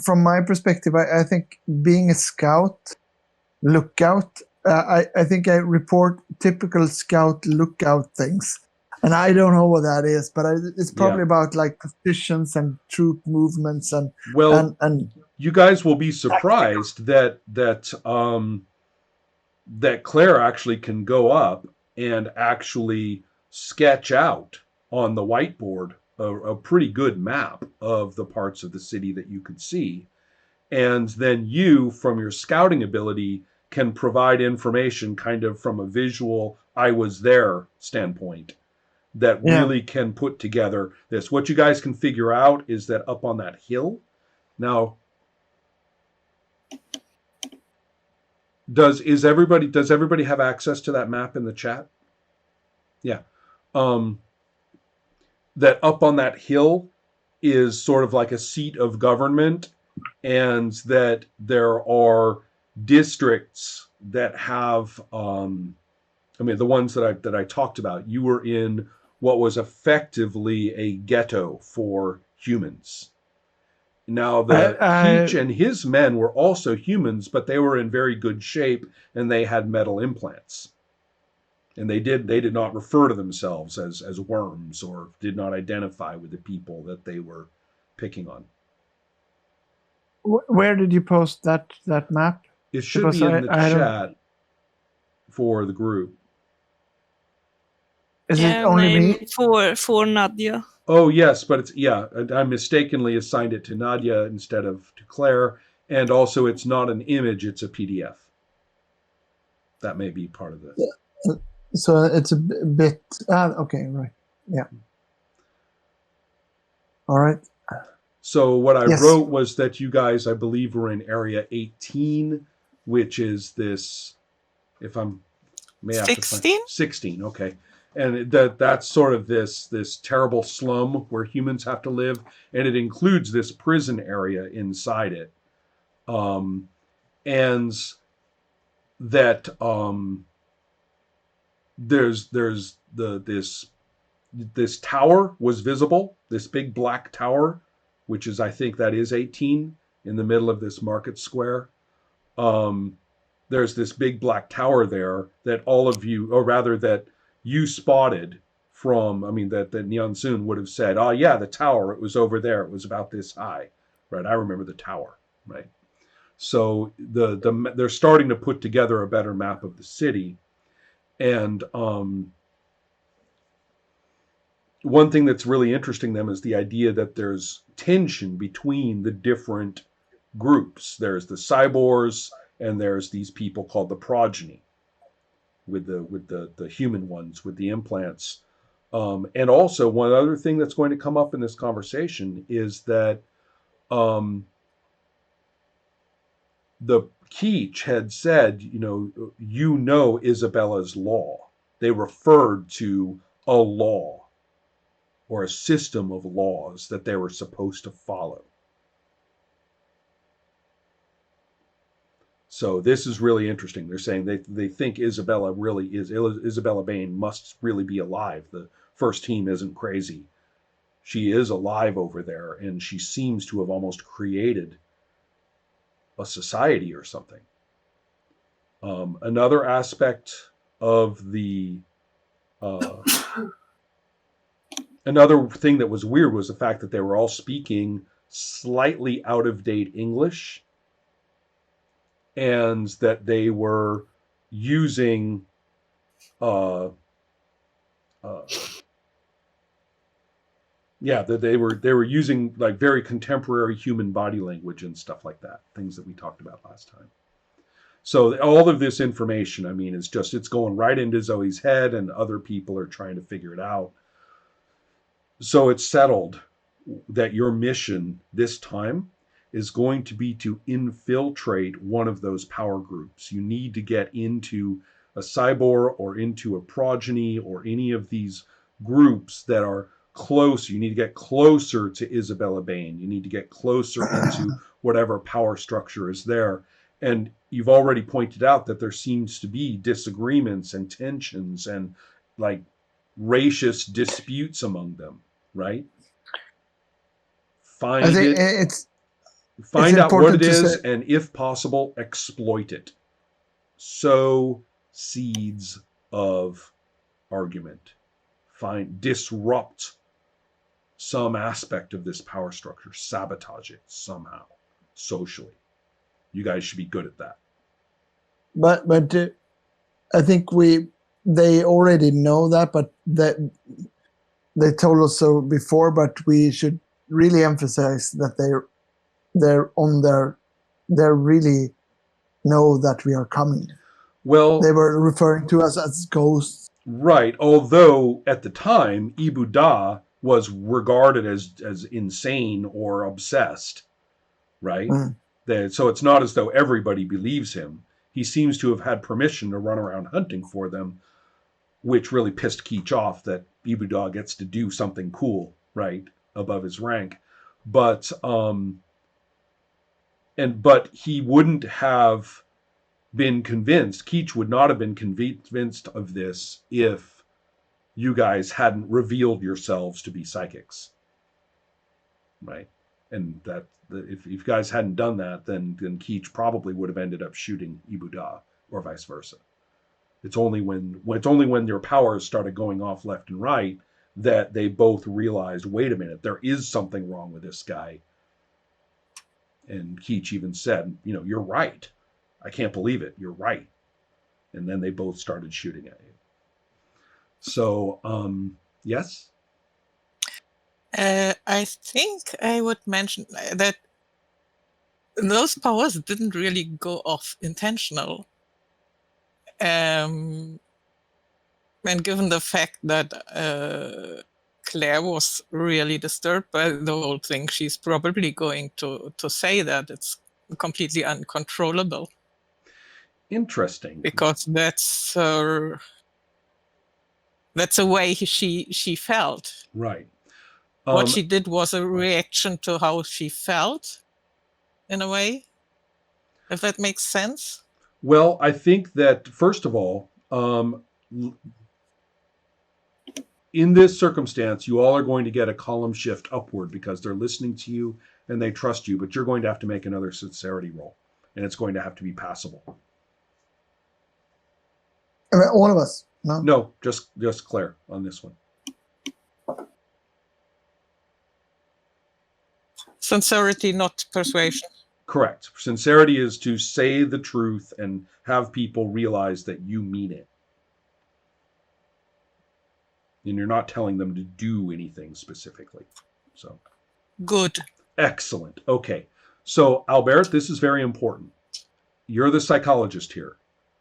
from my perspective, I think being a lookout, I think I report typical scout lookout things. And I don't know what that is, but it's probably about like positions and troop movements and you guys will be surprised that Claire actually can go up and actually sketch out on the whiteboard a pretty good map of the parts of the city that you could see. And then you, from your scouting ability, can provide information kind of from a visual, I was there standpoint that really can put together this. What you guys can figure out is that up on that hill, now, does everybody have access to that map in the chat? Yeah. That up on that hill is sort of like a seat of government, and that there are districts that have the ones that I talked about. You were in what was effectively a ghetto for humans. Now, the Keech and his men were also humans, but they were in very good shape, and they had metal implants. And they did not refer to themselves as worms, or did not identify with the people that they were picking on. Where did you post that map? It should be in the chat for the group. Is it only me? For Nadia. Oh, yes, but I mistakenly assigned it to Nadia instead of to Claire, and also it's not an image, it's a PDF. That may be part of this. So it's a bit, okay, right, yeah. All right. So what I wrote was that you guys, I believe, were in Area 18, which is this, if I'm, may have 16? 16, okay. And that's sort of this terrible slum where humans have to live, and it includes this prison area inside it. And that there's this tower was visible, this big black tower, which is, I think that is 18, in the middle of this market square. There's this big black tower there that all of you, or rather that you spotted from, that Nyan Sun would have said, oh yeah, the tower, it was over there, it was about this high, right? I remember the tower, right? So they're starting to put together a better map of the city. And one thing that's really interesting them is the idea that there's tension between the different groups. There's the cyborgs, and there's these people called the progeny, with the human ones with the implants. And also, one other thing that's going to come up in this conversation is that the Keech had said, Isabella's law. They referred to a law or a system of laws that they were supposed to follow. So this is really interesting. They're saying they think Isabella Bain must really be alive. The first team isn't crazy. She is alive over there, and she seems to have almost created a society or something. Another aspect of the another thing that was weird was the fact that they were all speaking slightly out of date English, and that they were using that they were using like very contemporary human body language and stuff like that, things that we talked about last time. So all of this information, it's going right into Zoe's head, and other people are trying to figure it out. So it's settled that your mission this time is going to be to infiltrate one of those power groups. You need to get into a cyborg or into a progeny or any of these groups that are close. You need to get closer to Isabella Bain. You need to get closer into whatever power structure is there. And you've already pointed out that there seems to be disagreements and tensions and like racious disputes among them, right? Find out what it important to is, say. and if possible, exploit it. Sow seeds of argument. Disrupt some aspect of this power structure. Sabotage it somehow, socially. You guys should be good at that. But I think they already know that, but that they told us so before. But we should really emphasize that they're on they really know that we are coming. Well, they were referring to us as ghosts. Right. Although at the time, Ibu Da was regarded as insane or obsessed. Right. So it's not as though everybody believes him. He seems to have had permission to run around hunting for them, which really pissed Keech off that Ibu Da gets to do something cool, right, above his rank. But he wouldn't have been convinced. Keech would not have been convinced of this if you guys hadn't revealed yourselves to be psychics, right? And that if you guys hadn't done that, then Keech probably would have ended up shooting Ibu Da, or vice versa. It's only when their powers started going off left and right that they both realized, wait a minute, there is something wrong with this guy. And Keech even said, you're right. I can't believe it. You're right. And then they both started shooting at you. So, yes? I think I would mention that those powers didn't really go off intentional. And given the fact that Claire was really disturbed by the whole thing, she's probably going to say that it's completely uncontrollable. Interesting. Because that's the way she felt. Right. What she did was a reaction to how she felt, in a way, if that makes sense. Well, I think that, first of all, in this circumstance, you all are going to get a column shift upward because they're listening to you and they trust you, but you're going to have to make another sincerity roll, and it's going to have to be passable. All of us? No? No, just Claire on this one. Sincerity, not persuasion. Correct. Sincerity is to say the truth and have people realize that you mean it. And you're not telling them to do anything specifically. So good. Excellent. Okay. So, Albert, this is very important. You're the psychologist here.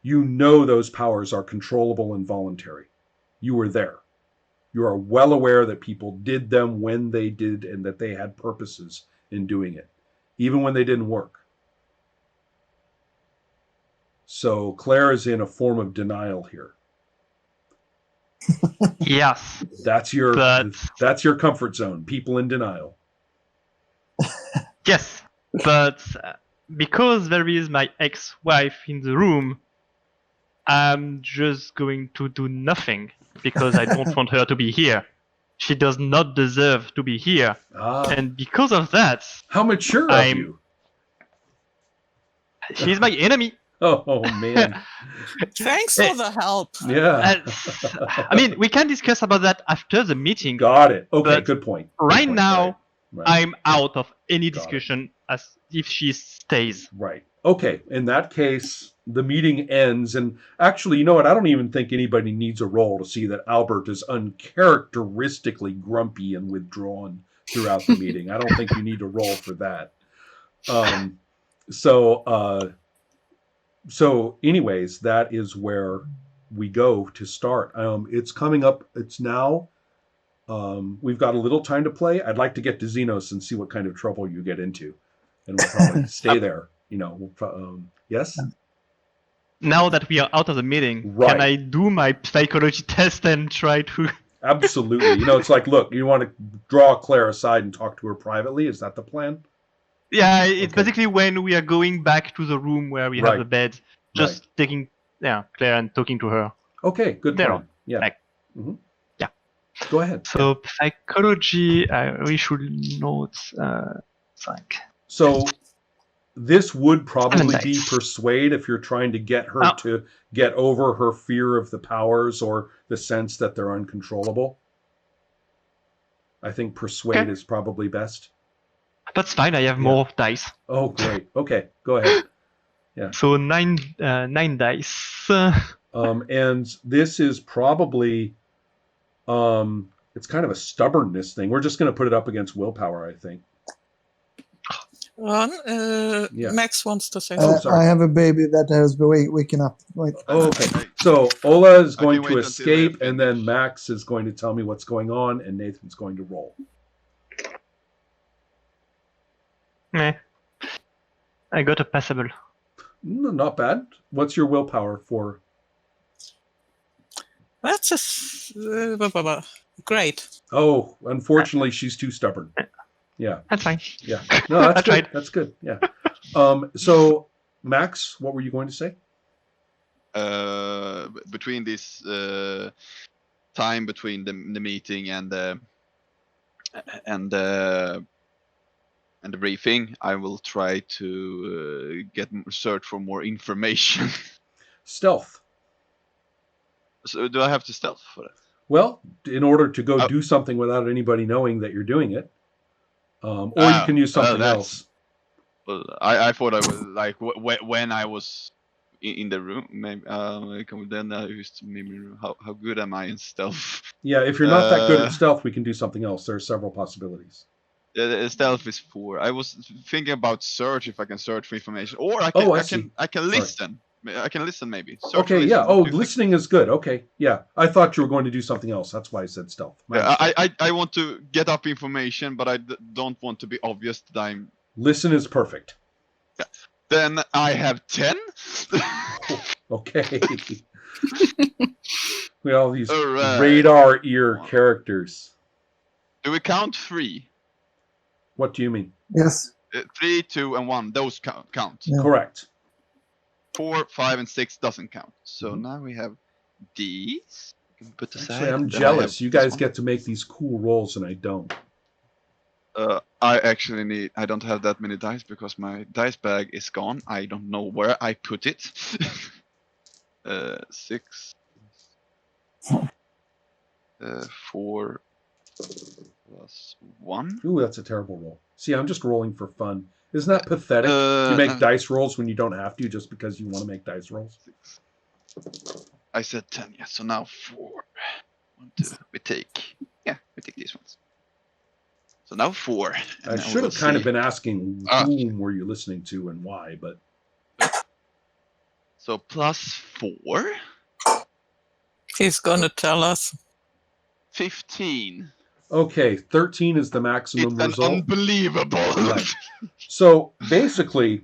You know those powers are controllable and voluntary. You were there. You are well aware that people did them when they did and that they had purposes in doing it, even when they didn't work. So Claire is in a form of denial here. Yes. That's your comfort zone. People in denial. Yes, but because there is my ex-wife in the room, I'm just going to do nothing because I don't want her to be here. She does not deserve to be here. And because of that... How mature are you? She's my enemy. Oh man. Thanks for the help. Yeah. I mean, we can discuss about that after the meeting. Got it. Okay, good point. Right now, right. I'm out of any discussion as if she stays. Right. Okay, in that case, the meeting ends. And actually, you know what? I don't even think anybody needs a roll to see that Albert is uncharacteristically grumpy and withdrawn throughout the meeting. I don't think you need to roll for that. So anyways, that is where we go to start. It's coming up. It's now. We've got a little time to play. I'd like to get to Xenos and see what kind of trouble you get into. And we'll probably stay there. Yes? Now that we are out of the meeting, Can I do my psychology test and try to... Absolutely. It's like, look, you want to draw Claire aside and talk to her privately? Is that the plan? Yeah, it's basically when we are going back to the room where we have the bed, just taking Claire and talking to her. Okay, good plan. Yeah. Yeah. Go ahead. So psychology, we should note. So This would probably be dice. persuade if you're trying to get her to get over her fear of the powers or the sense that they're uncontrollable. I think persuade is probably best. That's fine. I have more dice. Oh, great. Okay, go ahead. Yeah. So 9 dice. And this is probably, it's kind of a stubbornness thing. We're just going to put it up against willpower, I think. Max wants to say sorry. I have a baby that has been waking up. Wait. Okay, so Ola is going can to wait until escape, everything- and then Max is going to tell me what's going on, and Nathan's going to roll. Meh. I got a passable. Not bad. What's your willpower for? That's great. Oh, unfortunately, she's too stubborn. Yeah, That's fine. yeah. No, that's I good. tried. That's good. Yeah. So Max, what were you going to say? Between this time between the meeting and the briefing, I will try to search for more information. Stealth. So do I have to stealth for that? Well, in order to go Oh. do something without anybody knowing that you're doing it, or you can use something else. Well, I thought I was like when I was in the room. Maybe then I used to maybe how good am I in stealth? Yeah, if you're not that good at stealth, we can do something else. There are several possibilities. Stealth is 4. I was thinking about search, if I can search for information, or I see. can Sorry. listen. I can listen maybe. Search, Okay, listen, yeah. Oh, 2 things. listening is good. Okay, yeah. I thought you were going to do something else. That's why I said stealth. My mistake. I want to get up information, but I don't want to be obvious that I'm. Listen is perfect. Then I have 10. Okay. We all these Alright. radar ear characters. Do we count 3? What do you mean? Yes. 3, 2, and 1. Those count. Yeah. Correct. 4, 5, and 6 doesn't count. So Mhm. now we have these. We can put aside. Actually, I'm Then I jealous. have You this guys one. get to make these cool rolls, and I don't. I actually I don't have that many dice because my dice bag is gone. I don't know where I put it. 6. 4 plus 1. Ooh, that's a terrible roll. See, I'm just rolling for fun. Isn't that pathetic? You Uh, make dice rolls when you don't have to, just because you want to make dice rolls. 6. I said 10, yeah. So now 4. 1, 2. We take these ones. So now 4. I should have kind of been asking whom were you listening to and why, but So plus 4, He's gonna tell us. 15. okay, 13 is the maximum It's an result. unbelievable. Right. So basically,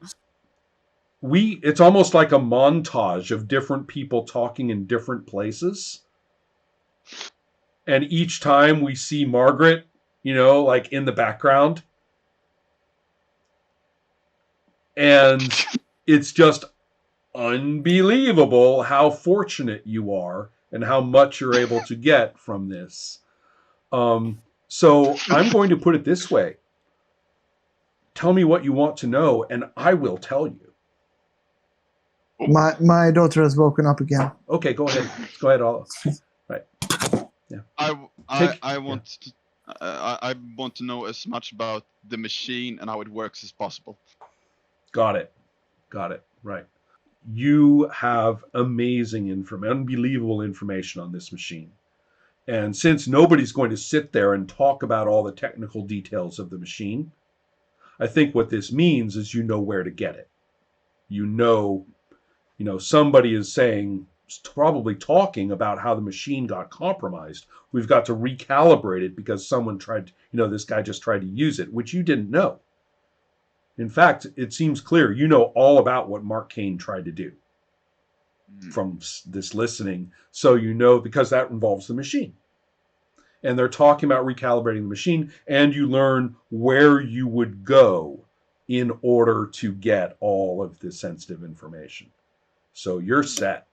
it's almost like a montage of different people talking in different places. And each time we see Margaret, like in the background. And it's just unbelievable how fortunate you are and how much you're able to get from this. So I'm going to put it this way. Tell me what you want to know, and I will tell you. My daughter has woken up again. Okay, go ahead. Go ahead, Ola. Right. I want to know as much about the machine and how it works as possible. Got it. Right. You have amazing unbelievable information on this machine. And since nobody's going to sit there and talk about all the technical details of the machine, I think what this means is you know where to get it. You know, somebody is saying, probably talking about how the machine got compromised. We've got to recalibrate it because someone tried, this guy just tried to use it, which you didn't know. In fact, it seems clear you know all about what Mark Kane tried to do from this listening. So because that involves the machine. And they're talking about recalibrating the machine, and you learn where you would go in order to get all of the sensitive information. So you're set.